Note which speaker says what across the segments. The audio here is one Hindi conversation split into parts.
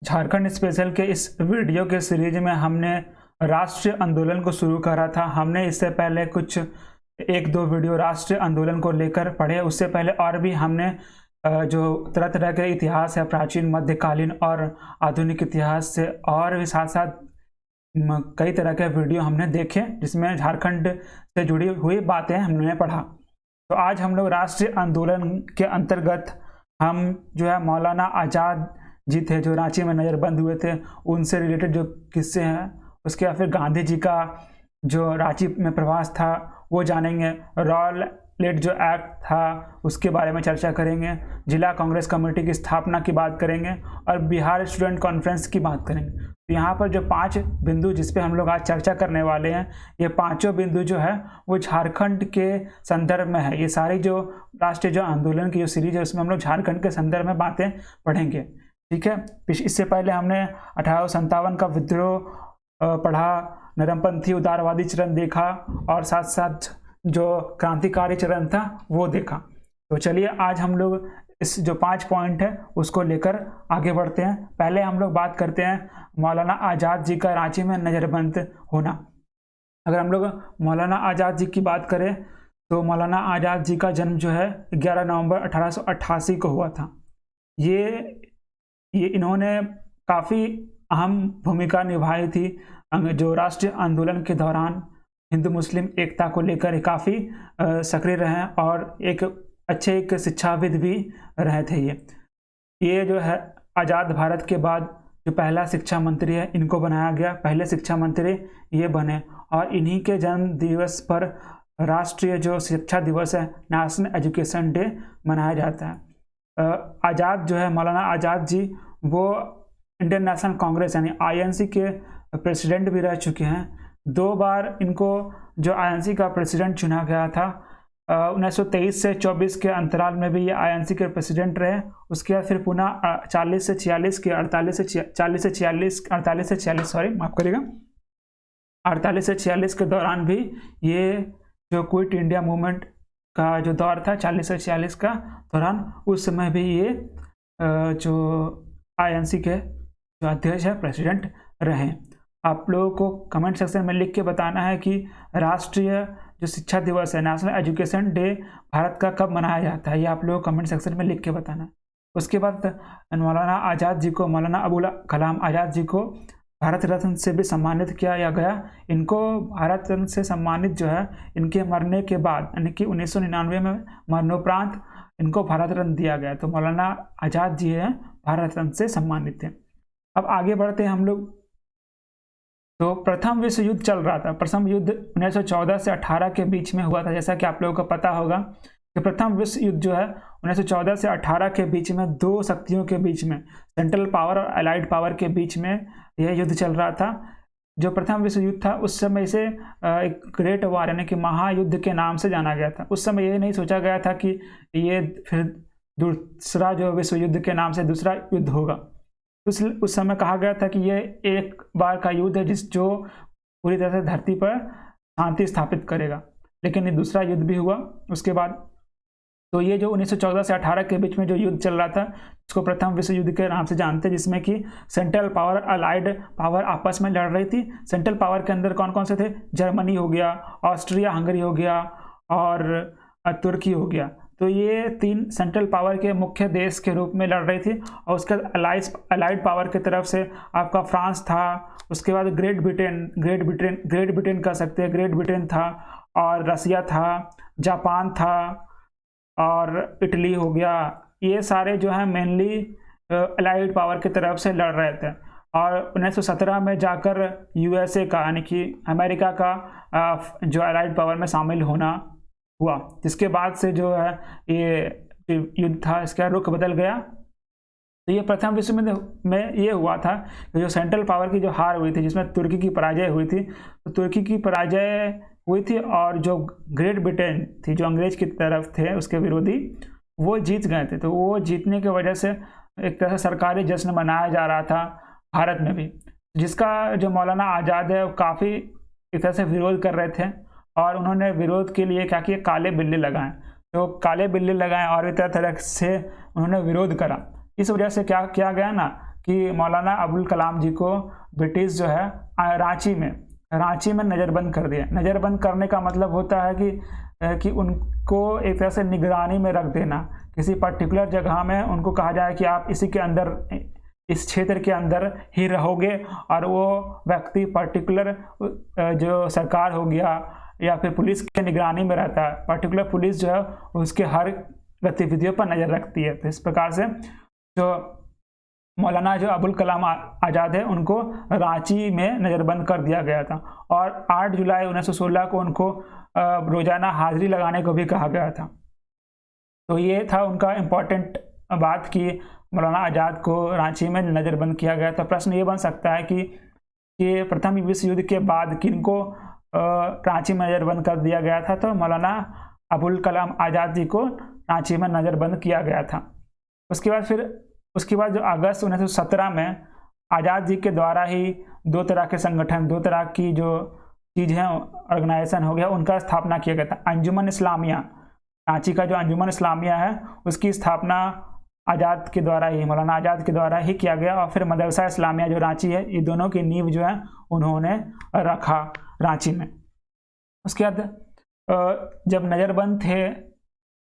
Speaker 1: झारखंड स्पेशल के इस वीडियो के सीरीज में हमने राष्ट्रीय आंदोलन को शुरू करा था। हमने इससे पहले कुछ एक दो वीडियो राष्ट्रीय आंदोलन को लेकर पढ़े। उससे पहले और भी हमने जो तरह तरह के इतिहास है, प्राचीन, मध्यकालीन और आधुनिक इतिहास से, और भी साथ साथ कई तरह के वीडियो हमने देखे जिसमें झारखंड से जुड़ी हुई बातें हमने पढ़ा। तो आज हम लोग राष्ट्रीय आंदोलन के अंतर्गत हम जो है मौलाना आज़ाद जी थे जो रांची में नज़रबंद हुए थे, उनसे रिलेटेड जो किस्से हैं, उसके बाद फिर गांधी जी का जो रांची में प्रवास था वो जानेंगे। रॉयल लेट जो एक्ट था उसके बारे में चर्चा करेंगे। जिला कांग्रेस कमेटी की स्थापना की बात करेंगे और बिहार स्टूडेंट कॉन्फ्रेंस की बात करेंगे। तो यहाँ पर जो 5 बिंदु जिस पे हम लोग आज चर्चा करने वाले हैं, ये पांचों बिंदु जो है वो झारखंड के संदर्भ में है। ये सारी जो राष्ट्रीय जो आंदोलन की जो सीरीज है उसमें हम लोग झारखंड के संदर्भ में बातें पढ़ेंगे, ठीक है। इससे पहले हमने 1857 का विद्रोह पढ़ा, नरमपंथी उदारवादी चरण देखा और साथ साथ जो क्रांतिकारी चरण था वो देखा। तो चलिए आज हम लोग इस जो 5 पॉइंट है उसको लेकर आगे बढ़ते हैं। पहले हम लोग बात करते हैं मौलाना आज़ाद जी का रांची में नज़रबंद होना। अगर हम लोग मौलाना आज़ाद जी की बात करें तो मौलाना आज़ाद जी का जन्म जो है 11 नवंबर 1888 को हुआ था। ये इन्होंने काफ़ी अहम भूमिका निभाई थी जो राष्ट्रीय आंदोलन के दौरान हिंदू मुस्लिम एकता को लेकर काफ़ी सक्रिय रहे और एक अच्छे एक शिक्षाविद भी रहे थे। ये जो है आज़ाद भारत के बाद जो पहला शिक्षा मंत्री है इनको बनाया गया, पहले शिक्षा मंत्री ये बने और इन्हीं के जन्म दिवस पर राष्ट्रीय जो शिक्षा दिवस है, नेशनल एजुकेशन डे मनाया जाता है। आज़ाद जो है मौलाना आज़ाद जी वो इंडियन नेशनल कांग्रेस यानी आईएनसी के प्रेसिडेंट भी रह चुके हैं। 2 बार इनको जो आईएनसी का प्रेसिडेंट चुना गया था। 1923 से 24 के अंतराल में भी ये आईएनसी के प्रेसिडेंट रहे। उसके बाद फिर पुनः 40 से 46 के 48 से 46 के दौरान भी ये जो क्विट इंडिया मूवमेंट का जो दौर था 40 से 46 का दौरान, उस समय भी ये जो आईएनसी के जो अध्यक्ष है, प्रेसिडेंट रहे। आप लोगों को कमेंट सेक्शन में लिख के बताना है कि राष्ट्रीय जो शिक्षा दिवस है, नेशनल एजुकेशन डे भारत का कब मनाया जाता है, ये आप लोगों को कमेंट सेक्शन में लिख के बताना है। उसके बाद मौलाना आज़ाद जी को, मौलाना अबुल कलाम आज़ाद जी को भारत रत्न से भी सम्मानित किया गया। इनको भारत रत्न से सम्मानित जो है इनके मरने के बाद यानी कि 1999 में मरणोपरांत इनको भारत रत्न दिया गया। तो मौलाना आज़ाद जी है भारत रत्न से सम्मानित थे। अब आगे बढ़ते हैं हम लोग। तो प्रथम विश्व युद्ध चल रहा था। प्रथम युद्ध 1914 से 18 के बीच में हुआ था। जैसा कि आप लोगों को पता होगा कि प्रथम विश्व युद्ध जो है 1914 से 18 के बीच में 2 शक्तियों के बीच में, सेंट्रल पावर और अलाइड पावर के बीच में यह युद्ध चल रहा था। जो प्रथम विश्व युद्ध था उस समय से एक ग्रेट वार यानी कि महायुद्ध के नाम से जाना गया था। उस समय ये नहीं सोचा गया था कि ये फिर दूसरा जो विश्व युद्ध के नाम से दूसरा युद्ध होगा। उस समय कहा गया था कि ये एक बार का युद्ध है जो पूरी तरह से धरती पर शांति स्थापित करेगा। लेकिन ये दूसरा युद्ध भी हुआ उसके बाद। तो ये जो 1914 से 18 के बीच में जो युद्ध चल रहा था इसको प्रथम विश्व युद्ध के नाम से जानते हैं, जिसमें कि सेंट्रल पावर अलाइड पावर आपस में लड़ रही थी। सेंट्रल पावर के अंदर कौन कौन से थे? जर्मनी हो गया, ऑस्ट्रिया हंगरी हो गया और तुर्की हो गया। तो ये 3 सेंट्रल पावर के मुख्य देश के रूप में लड़ रही थी। और उसके अलाइड पावर की तरफ से आपका फ्रांस था, उसके बाद ग्रेट ब्रिटेन कह सकते हैं, ग्रेट ब्रिटेन था और रसिया था, जापान था और इटली हो गया। ये सारे जो है मेनली अलाइड पावर की तरफ से लड़ रहे थे। और 1917 में जाकर यूएसए का यानी कि अमेरिका का जो अलाइड पावर में शामिल होना हुआ, जिसके बाद से जो है ये युद्ध था इसका रुख बदल गया। तो ये प्रथम विश्व में ये हुआ था कि जो सेंट्रल पावर की जो हार हुई थी, जिसमें तुर्की की पराजय हुई थी, तो तुर्की की पराजय हुई थी और जो ग्रेट ब्रिटेन थी जो अंग्रेज की तरफ थे उसके विरोधी, वो जीत गए थे। तो वो जीतने की वजह से एक तरह से सरकारी जश्न मनाया जा रहा था भारत में भी, जिसका जो मौलाना आज़ाद है वो काफ़ी एक तरह से विरोध कर रहे थे। और उन्होंने विरोध के लिए क्या किया? काले बिल्ले लगाए। तो काले बिल्ले लगाए और भी तरह तरह से उन्होंने विरोध करा। इस वजह से क्या किया गया ना कि मौलाना अबुल कलाम जी को ब्रिटिश जो है रांची में नज़रबंद कर दिया। नज़रबंद करने का मतलब होता है कि उनको एक तरह से निगरानी में रख देना, किसी पर्टिकुलर जगह में उनको कहा जाए कि आप इसी के अंदर, इस क्षेत्र के अंदर ही रहोगे, और वो व्यक्ति पर्टिकुलर जो सरकार हो गया या फिर पुलिस के निगरानी में रहता है। पर्टिकुलर पुलिस जो है उसके हर गतिविधियों पर नज़र रखती है। तो इस प्रकार से जो मौलाना जो अबुल कलाम आज़ाद है उनको रांची में नज़रबंद कर दिया गया था, और 8 जुलाई 1916 को उनको रोज़ाना हाजिरी लगाने को भी कहा गया था। तो ये था उनका इम्पोर्टेंट बात कि मौलाना आज़ाद को रांची में नज़रबंद किया गया था। प्रश्न ये बन सकता है कि प्रथम विश्व युद्ध के बाद किनको रांची में नज़रबंद कर दिया गया था? तो मौलाना अबुल कलाम आज़ाद जी को रांची में नज़रबंद किया गया था। उसके बाद जो अगस्त 1917 में आज़ाद जी के द्वारा ही दो तरह के संगठन, दो तरह की जो चीज़ें ऑर्गेनाइजेशन हो गया, उनका स्थापना किया गया था। अंजुमन इस्लामिया, रांची का जो अंजुमन इस्लामिया है उसकी स्थापना आज़ाद के द्वारा ही, मौलाना आज़ाद के द्वारा ही किया गया। और फिर मदरसा इस्लामिया जो रांची है, ये दोनों की नींव जो है उन्होंने रखा रांची में। उसके बाद जब नज़रबंद थे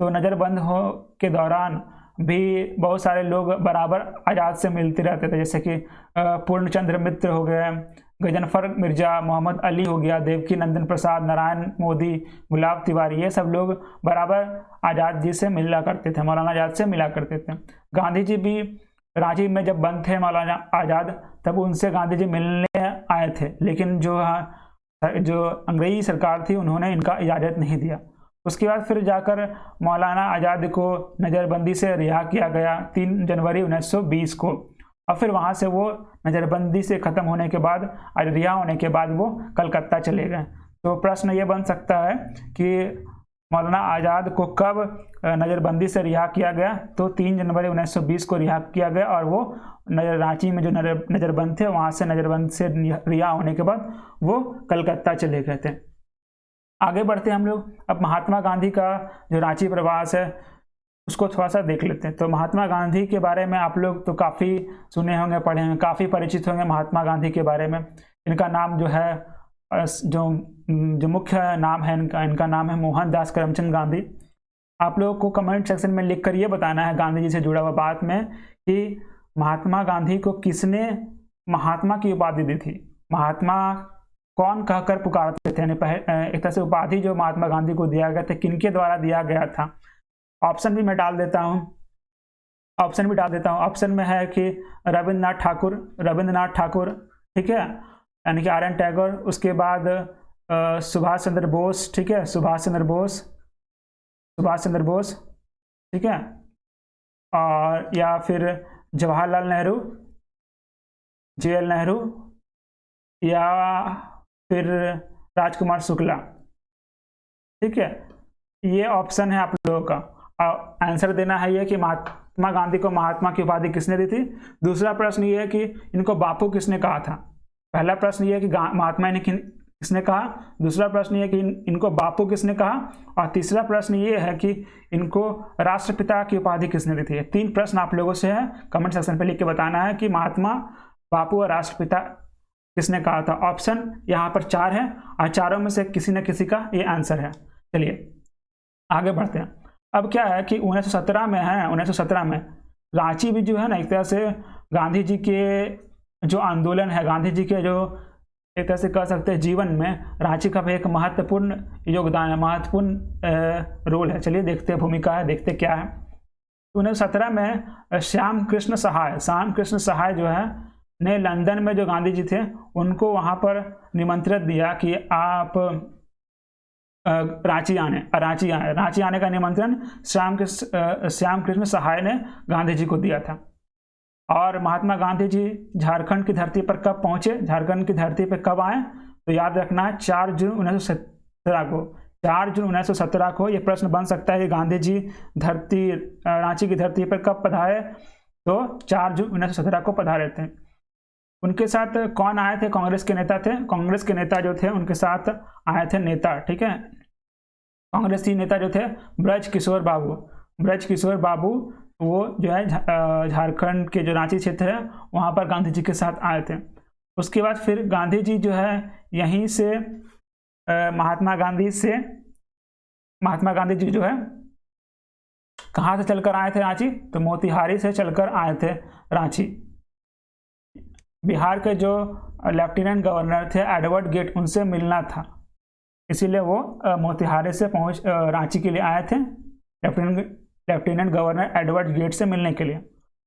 Speaker 1: तो नज़रबंद हो के दौरान भी बहुत सारे लोग बराबर आज़ाद से मिलते रहते थे, जैसे कि पूर्णचंद्र मित्र हो गए, गजनफर मिर्जा, मोहम्मद अली हो गया, देवकी नंदन प्रसाद, नारायण मोदी, गुलाब तिवारी, ये सब लोग बराबर आज़ाद जी से मिला करते थे, मौलाना आज़ाद से मिला करते थे। गांधी जी भी रांची में जब बंद थे मौलाना आज़ाद, तब उनसे गांधी जी मिलने आए थे, लेकिन जो अंग्रेजी सरकार थी उन्होंने इनका इजाज़त नहीं दिया। उसके बाद फिर जाकर मौलाना आज़ाद को नज़रबंदी से रिहा किया गया 3 जनवरी 1920 को, और फिर वहाँ से वो नज़रबंदी से ख़त्म होने के बाद, रिहा होने के बाद वो कलकत्ता चले गए। तो प्रश्न ये बन सकता है कि मौलाना आज़ाद को कब नज़रबंदी से रिहा किया गया? तो 3 जनवरी 1920 को रिहा किया गया, और वो रांची में जो नज़रबंद थे वहाँ से नज़रबंद से रिहा होने के बाद वो कलकत्ता चले गए थे। आगे बढ़ते हैं हम लोग। अब महात्मा गांधी का जो रांची प्रवास है उसको थोड़ा सा देख लेते हैं। तो महात्मा गांधी के बारे में आप लोग तो काफ़ी सुने होंगे, पढ़े होंगे, काफ़ी परिचित होंगे महात्मा गांधी के बारे में। इनका नाम जो है, जो मुख्य नाम है इनका नाम है मोहनदास करमचंद गांधी। आप लोगों को कमेंट सेक्शन में लिखकर ये बताना है गांधी जी से जुड़ा हुआ बात में कि महात्मा गांधी को किसने महात्मा की उपाधि दी थी, महात्मा कौन कहकर पुकारते थे, यानी एक तरह से उपाधि जो महात्मा गांधी को दिया गया था किनके द्वारा दिया गया था। ऑप्शन भी मैं डाल देता हूँ, ऑप्शन में है कि रविंद्रनाथ ठाकुर, ठीक है, यानी कि आर.एन. टैगोर। उसके बाद सुभाष चंद्र बोस, ठीक है, सुभाष चंद्र बोस, ठीक है, और या फिर जवाहरलाल नेहरू, J.L. नेहरू, या फिर राजकुमार शुक्ला, ठीक है। ये ऑप्शन है आप लोगों का। आंसर देना है ये कि महात्मा गांधी को महात्मा की उपाधि किसने दी थी। दूसरा प्रश्न ये है कि इनको बापू किसने कहा था। पहला प्रश्न ये है कि महात्मा ने किसने कहा, दूसरा प्रश्न ये है कि इनको बापू किसने कहा, और तीसरा प्रश्न ये है कि इनको राष्ट्रपिता की उपाधि किसने दी थी। 3 प्रश्न आप लोगों से है, कमेंट सेक्शन पे लिख के बताना है कि महात्मा, बापू और राष्ट्रपिता किसने कहा था। ऑप्शन यहाँ पर 4 है, और चारों में से किसी न किसी का ये आंसर है। चलिए आगे बढ़ते हैं। अब क्या है कि 1917 में रांची भी जो है ना, एक तरह से गांधी जी के जो आंदोलन है, गांधी जी के जो एक तरह से कह सकते हैं जीवन में रांची का भी एक महत्वपूर्ण योगदान है, महत्वपूर्ण रोल है। चलिए देखते हैं, भूमिका है, देखते क्या है। 1917 में श्याम कृष्ण सहाय जो है ने लंदन में जो गांधी जी थे उनको वहाँ पर निमंत्रित दिया कि आप रांची आने का निमंत्रण श्याम कृष्ण सहाय ने गांधी जी को दिया था। और महात्मा गांधी जी झारखंड की धरती पर कब पहुंचे, झारखंड की धरती पर कब आए, तो याद रखना है 4 जून 1917 को। 4 जून 1917 को ये प्रश्न बन सकता है कि गांधी जी रांची की धरती पर कब पधारे, तो 4 जून 1917 को पधारे थे। उनके साथ कौन आए थे? कांग्रेस के नेता थे। कांग्रेस के नेता जो थे उनके साथ आए थे नेता, ठीक है, कांग्रेसी नेता जो थे ब्रज किशोर बाबू वो जो है झारखंड के जो रांची क्षेत्र है वहाँ पर गांधी जी के साथ आए थे। उसके बाद फिर गांधी जी जो है यहीं से महात्मा गांधी जी जो है कहाँ से चलकर आए थे रांची, तो मोतिहारी से चलकर आए थे रांची। बिहार के जो लेफ्टिनेंट गवर्नर थे एडवर्ड गेट, उनसे मिलना था, इसीलिए वो मोतिहारी से रांची के लिए आए थे लेफ्टिनेंट गवर्नर एडवर्ड गेट से मिलने के लिए।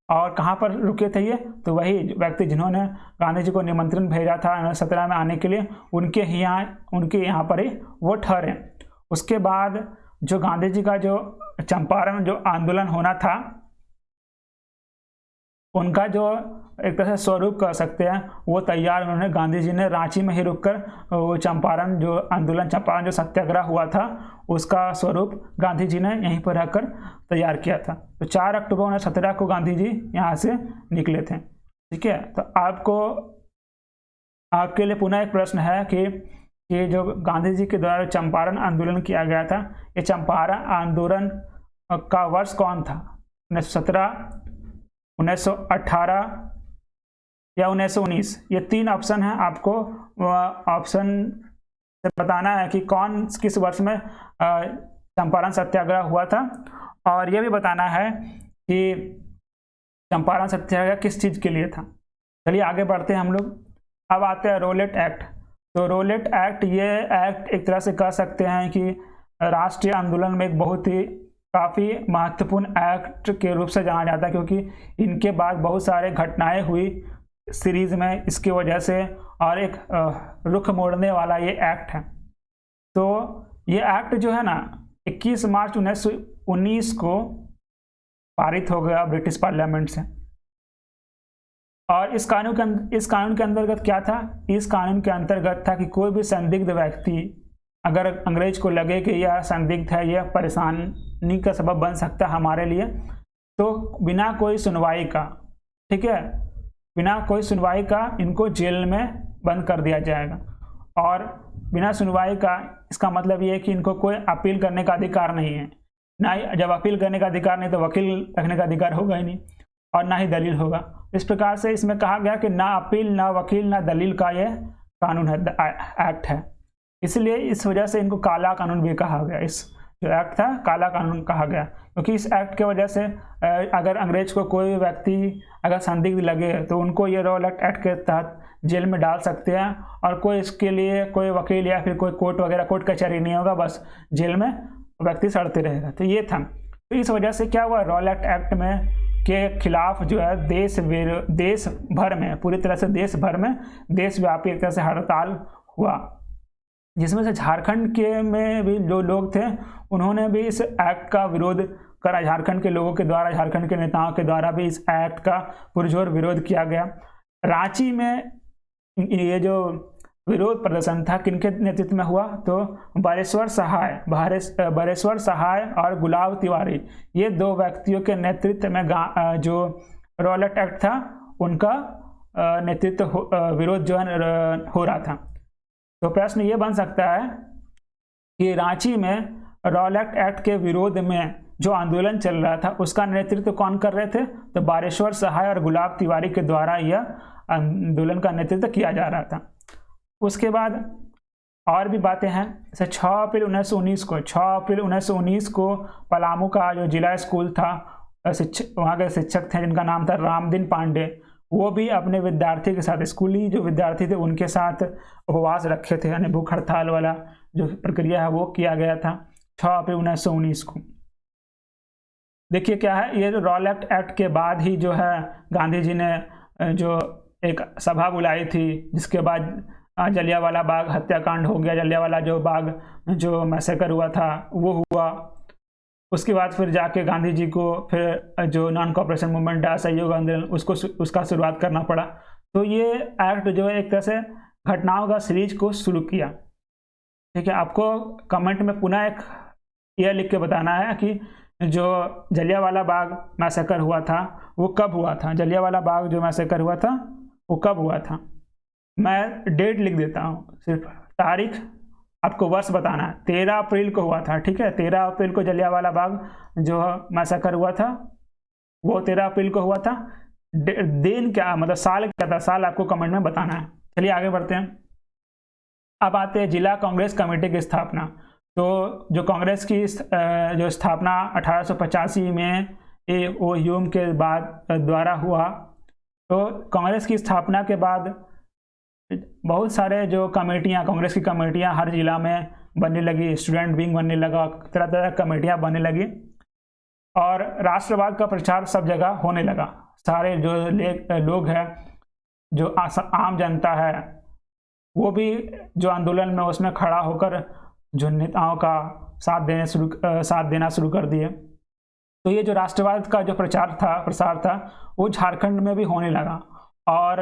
Speaker 1: और कहाँ पर रुके थे ये, तो वही व्यक्ति जिन्होंने गांधी जी को निमंत्रण भेजा था 1917 में आने के लिए, उनके यहाँ पर ही वो ठहरे। उसके बाद जो गांधी जी का जो चंपारण जो आंदोलन होना था, उनका जो एक तरह से स्वरूप कह सकते हैं वो तैयार उन्होंने गांधी जी ने रांची में ही रुककर वो चंपारण जो सत्याग्रह हुआ था उसका स्वरूप गांधी जी ने यहीं पर रहकर तैयार किया था। तो 4 अक्टूबर 1917 को गांधी जी यहाँ से निकले थे। ठीक है, तो आपके लिए पुनः एक प्रश्न है कि ये जो गांधी जी के द्वारा चंपारण आंदोलन किया गया था, ये चंपारण आंदोलन का वर्ष कौन था? 1917, 1918 या 1919? ये 3 ऑप्शन है, आपको ऑप्शन से बताना है कि किस वर्ष में चंपारण सत्याग्रह हुआ था, और यह भी बताना है कि चंपारण सत्याग्रह किस चीज़ के लिए था। चलिए आगे बढ़ते हैं हम लोग। अब आते हैं रोलेट एक्ट। तो रोलेट एक्ट, ये एक्ट एक तरह से कह सकते हैं कि राष्ट्रीय आंदोलन में एक बहुत ही काफ़ी महत्वपूर्ण एक्ट के रूप से जाना जाता है, क्योंकि इनके बाद बहुत सारे घटनाएं हुई सीरीज में इसकी वजह से, और एक रुख मोड़ने वाला ये एक्ट है। तो ये एक्ट जो है ना 21 मार्च 1919 को पारित हो गया ब्रिटिश पार्लियामेंट से। और इस कानून के अंतर्गत क्या था? इस कानून के अंतर्गत था कि कोई भी संदिग्ध व्यक्ति, अगर अंग्रेज को लगे कि यह संदिग्ध है, यह परेशानी का सबब बन सकता है हमारे लिए, तो बिना कोई सुनवाई का, ठीक है, बिना कोई सुनवाई का इनको जेल में बंद कर दिया जाएगा। और बिना सुनवाई का इसका मतलब ये है कि इनको कोई अपील करने का अधिकार नहीं है। ना ही, जब अपील करने का अधिकार नहीं तो वकील रखने का अधिकार होगा ही नहीं, और ना ही दलील होगा। इस प्रकार से इसमें कहा गया कि ना अपील, ना वकील, ना दलील का यह कानून है, एक्ट है। इसलिए इस वजह से इनको काला कानून भी कहा गया। इस जो एक्ट था काला कानून कहा गया, क्योंकि इस एक्ट की वजह से अगर अंग्रेज को कोई व्यक्ति अगर संदिग्ध लगे तो उनको ये रोलेट एक्ट के तहत जेल में डाल सकते हैं, और कोई इसके लिए कोई वकील या फिर कोई कोर्ट कचहरी नहीं होगा, बस जेल में व्यक्ति सड़ते रहेगा। तो ये था। तो इस वजह से क्या हुआ, रोलेट एक्ट में के खिलाफ जो है देश भर में, पूरी तरह से देश भर में देशव्यापी एक तरह से हड़ताल हुआ, जिसमें से झारखंड के में भी जो लोग थे उन्होंने भी इस एक्ट का विरोध करा। झारखंड के लोगों के द्वारा, झारखंड के नेताओं के द्वारा भी इस एक्ट का पुरजोर विरोध किया गया। रांची में ये जो विरोध प्रदर्शन था किनके नेतृत्व में हुआ, तो बरेश्वर सहाय और गुलाब तिवारी, ये 2 व्यक्तियों के नेतृत्व में जो रोलेट एक्ट था उनका नेतृत्व विरोध जो है हो रहा था। तो प्रश्न ये बन सकता है कि रांची में रोलेट एक्ट के विरोध में जो आंदोलन चल रहा था उसका नेतृत्व कौन कर रहे थे, तो बरेश्वर सहाय और गुलाब तिवारी के द्वारा यह आंदोलन का नेतृत्व किया जा रहा था। उसके बाद और भी बातें हैं, जैसे 6 अप्रैल 1919 को पलामू का जो जिला स्कूल था, वहाँ के शिक्षक थे जिनका नाम था रामदीन पांडे, वो भी अपने विद्यार्थी के साथ, स्कूली जो विद्यार्थी थे उनके साथ उपवास रखे थे, यानी भूख हड़ताल वाला जो प्रक्रिया है वो किया गया था 6 अप्रैल 1919 को। देखिए क्या है, ये जो रोलेट एक्ट के बाद ही जो है गांधी जी ने जो एक सभा बुलाई थी, जिसके बाद जलियांवाला बाग हत्याकांड हो गया, जलियांवाला जो बाग जो मैसेकर हुआ था वो हुआ। उसके बाद फिर जाके गांधी जी को फिर जो नॉन कॉपरेशन मूवमेंट है, सहयोग आंदोलन, उसका शुरुआत करना पड़ा। तो ये एक्ट जो है एक तरह से घटनाओं का सीरीज को शुरू किया। ठीक है, आपको कमेंट में पुनः एक यह लिख के बताना है कि जो जलियांवाला बाग मैसेकर हुआ था वो कब हुआ था, जलियांवाला बाग जो मैसेकर हुआ था वो कब हुआ था। मैं डेट लिख देता हूँ, सिर्फ तारीख, आपको वर्ष बताना है। 13 अप्रैल को हुआ था। ठीक है, 13 अप्रैल को जलियांवाला बाग जो मैसेकर हुआ था, वो 13 अप्रैल को हुआ था। दिन क्या मतलब साल क्या था, साल आपको कमेंट में बताना है। चलिए आगे बढ़ते हैं। अब आते हैं जिला कांग्रेस कमेटी की स्थापना। तो जो कांग्रेस की जो स्थापना 1885 में वो ह्यूम के बाद द्वारा हुआ। तो कांग्रेस की स्थापना के बाद बहुत सारे जो कमेटियां, कांग्रेस की कमेटियां हर जिला में बनने लगी, स्टूडेंट विंग बनने लगा, तरह तरह की कमेटियां बनने लगी और राष्ट्रवाद का प्रचार सब जगह होने लगा। सारे जो लोग हैं, जो आम जनता है, वो भी जो आंदोलन में उसमें खड़ा होकर जो नेताओं का साथ देना शुरू कर दिए। तो ये जो राष्ट्रवाद का जो प्रसार था वो झारखंड में भी होने लगा और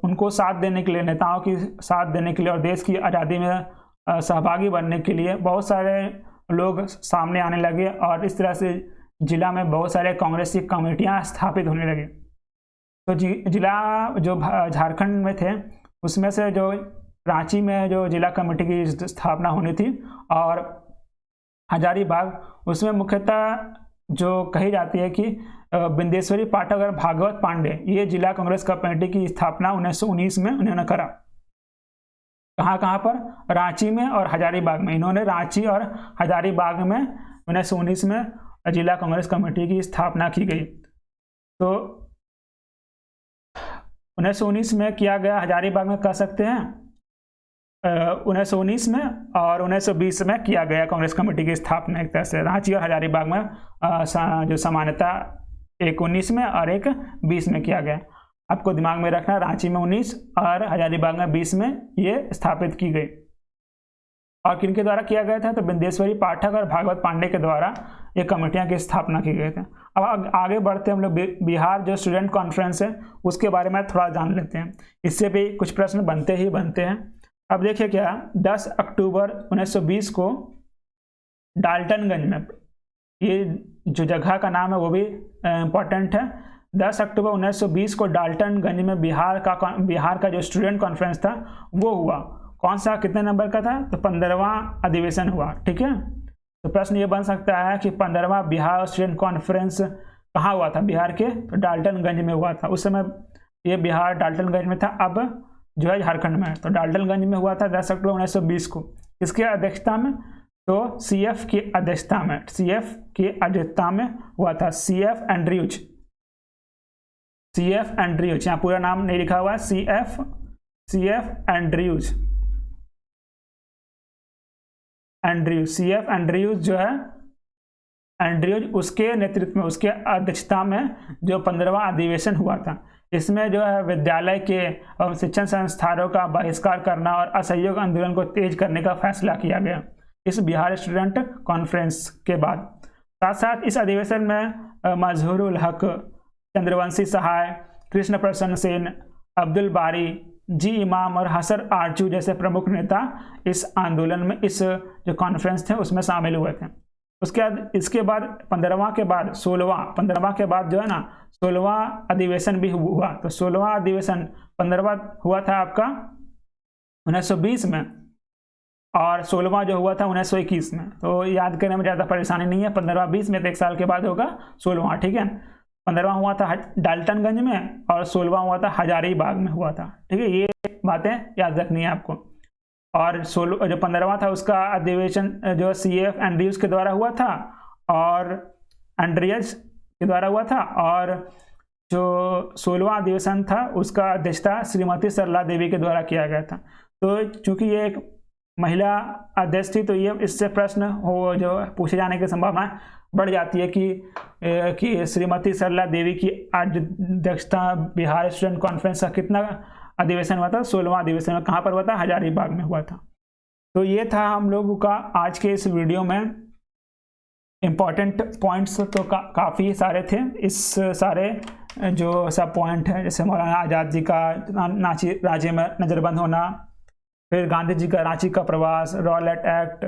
Speaker 1: उनको साथ देने के लिए, नेताओं की साथ देने के लिए और देश की आज़ादी में सहभागी बनने के लिए बहुत सारे लोग सामने आने लगे और इस तरह से जिला में बहुत सारे कांग्रेस की कमेटियां स्थापित होने लगी। तो जिला जो झारखंड में थे उसमें से जो रांची में जो जिला कमेटी की स्थापना होनी थी और हजारीबाग उसमें मुख्यतः जो कही जाती है कि बिंदेश्वरी पाठक और भागवत पांडे, ये जिला कांग्रेस कमेटी की स्थापना 1919 में उन्होंने करा। कहाँ पर? रांची में और हजारीबाग में। इन्होंने रांची और हजारीबाग में 1919 में जिला कांग्रेस कमेटी की स्थापना की गई। तो 1919 में किया गया, हजारीबाग में कह सकते हैं 1919 में, और 1920 में किया गया कांग्रेस कमेटी की स्थापना। एक तरह से रांची और हजारीबाग में जो समानता एक 19 में और एक 20 में किया गया। आपको दिमाग में रखना, रांची में 19 और हजारीबाग में 20 में ये स्थापित की गई। और किनके द्वारा किया गया था? तो बिंदेश्वरी पाठक और भागवत पांडे के द्वारा ये कमेटियां की स्थापना की गई थी। अब आगे बढ़ते हम लोग बिहार जो स्टूडेंट कॉन्फ्रेंस है उसके बारे में थोड़ा जान लेते हैं। इससे भी कुछ प्रश्न बनते हैं। अब देखिए क्या, 10 अक्टूबर 1920 को डाल्टनगंज में, ये जो जगह का नाम है वो भी इम्पोर्टेंट है। 10 अक्टूबर 1920 को डाल्टनगंज में बिहार का जो स्टूडेंट कॉन्फ्रेंस था वो हुआ। कौन सा, कितने नंबर का था? तो 15वां अधिवेशन हुआ। ठीक है, तो प्रश्न ये बन सकता है कि 15वां बिहार स्टूडेंट कॉन्फ्रेंस कहाँ हुआ था? बिहार के तो डाल्टनगंज में हुआ था। उस समय ये बिहार डाल्टनगंज में था, अब जो है झारखंड में है। तो डाल्टनगंज में हुआ था 10 अक्टूबर 1920 को। इसके अध्यक्षता में, तो सीएफ की अध्यक्षता में हुआ था। सीएफ एंड्रयूज, यहाँ पूरा नाम नहीं लिखा हुआ है, सीएफ एंड्रयूज जो है, एंड्रयूज उसके नेतृत्व में, उसके अध्यक्षता में जो 15वां अधिवेशन हुआ था। इसमें जो है विद्यालय के और शिक्षण संस्थानों का बहिष्कार करना और असहयोग आंदोलन को तेज करने का फैसला किया गया इस बिहार स्टूडेंट कॉन्फ्रेंस के बाद। साथ साथ इस अधिवेशन में मजहूरुल हक, चंद्रवंशी सहाय, कृष्ण प्रसन्न सेन, अब्दुल बारी, जी इमाम और हसर आरचू जैसे प्रमुख नेता इस आंदोलन में, इस जो कॉन्फ्रेंस थे उसमें शामिल हुए थे। इसके बाद 15वां के बाद 15वां के बाद जो है ना 16वां अधिवेशन भी हुआ। तो 16वां अधिवेशन 15वां हुआ था आपका 1920 में और 16वां जो हुआ था 1921 में। तो याद करने में ज़्यादा परेशानी नहीं है, 15वां 20 में तो एक साल के बाद होगा 16वां। ठीक है, 15वां हुआ था डाल्टनगंज में और 16वां हुआ था हजारीबाग में हुआ था। ठीक है, ये बातें याद रखनी है आपको। और जो 15वां था उसका अधिवेशन जो सीएफ एंड्रयूज के द्वारा हुआ था और जो 16वां अधिवेशन था उसका अध्यक्षता श्रीमती सरला देवी के द्वारा किया गया था। तो चूंकि ये एक महिला अध्यक्ष थी तो ये इससे प्रश्न हो जो पूछे जाने की संभावना बढ़ जाती है कि श्रीमती सरला देवी की अध्यक्षता बिहार स्टूडेंट कॉन्फ्रेंस का कितना अधिवेशन हुआ था? 16वां अधिवेशन में। कहाँ पर हुआ था? हजारीबाग में हुआ था। तो ये था हम लोगों का आज के इस वीडियो में इम्पॉर्टेंट पॉइंट्स। तो काफ़ी सारे थे, इस सारे जो सब पॉइंट है, जैसे मौलाना आज़ाद जी का राज्य में नज़रबंद होना, फिर गांधी जी का रांची का प्रवास, रॉलेट एक्ट,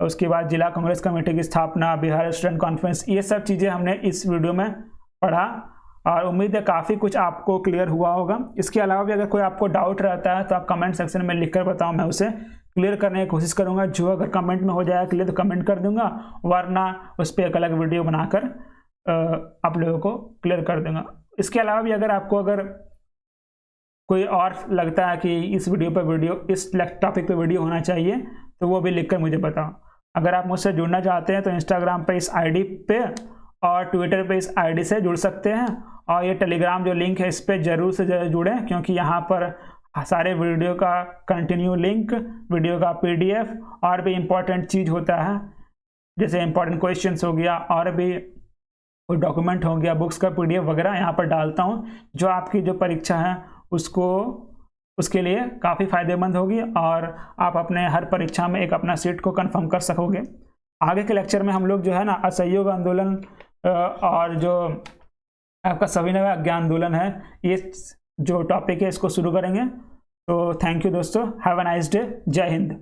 Speaker 1: उसके बाद जिला कांग्रेस कमेटी की स्थापना, बिहार स्टूडेंट कॉन्फ्रेंस, ये सब चीज़ें हमने इस वीडियो में पढ़ा और उम्मीद है काफ़ी कुछ आपको क्लियर हुआ होगा। इसके अलावा भी अगर कोई आपको डाउट रहता है तो आप कमेंट सेक्शन में लिखकर बताओ, मैं उसे क्लियर करने की कोशिश करूंगा। जो अगर कमेंट में हो जाए क्लियर तो कमेंट कर दूंगा, वरना उस पर एक अलग वीडियो बनाकर आप लोगों को क्लियर कर दूंगा। इसके अलावा भी अगर कोई और लगता है कि इस टॉपिक पे वीडियो होना चाहिए तो वो भी लिखकर मुझे बताओ। अगर आप मुझसे जुड़ना चाहते हैं तो इंस्टाग्राम पे इस आईडी पे और ट्विटर पे इस आईडी से जुड़ सकते हैं, और ये टेलीग्राम जो लिंक है इस पर ज़रूर से ज़रूर जुड़ें, क्योंकि यहाँ पर सारे वीडियो का कंटिन्यू लिंक, वीडियो का PDF और भी इम्पोर्टेंट चीज़ होता है, जैसे इम्पोर्टेंट क्वेश्चंस हो गया और भी कोई डॉक्यूमेंट हो गया, बुक्स का PDF वगैरह यहाँ पर डालता हूँ, जो आपकी जो परीक्षा है उसके लिए काफ़ी फ़ायदेमंद होगी और आप अपने हर परीक्षा में एक अपना सीट को कंफर्म कर सकोगे। आगे के लेक्चर में हम लोग जो है ना असहयोग आंदोलन और जो आपका सविनय अज्ञा आंदोलन है, ये जो टॉपिक है इसको शुरू करेंगे। तो थैंक यू दोस्तों, हैव अ नाइस डे, जय हिंद।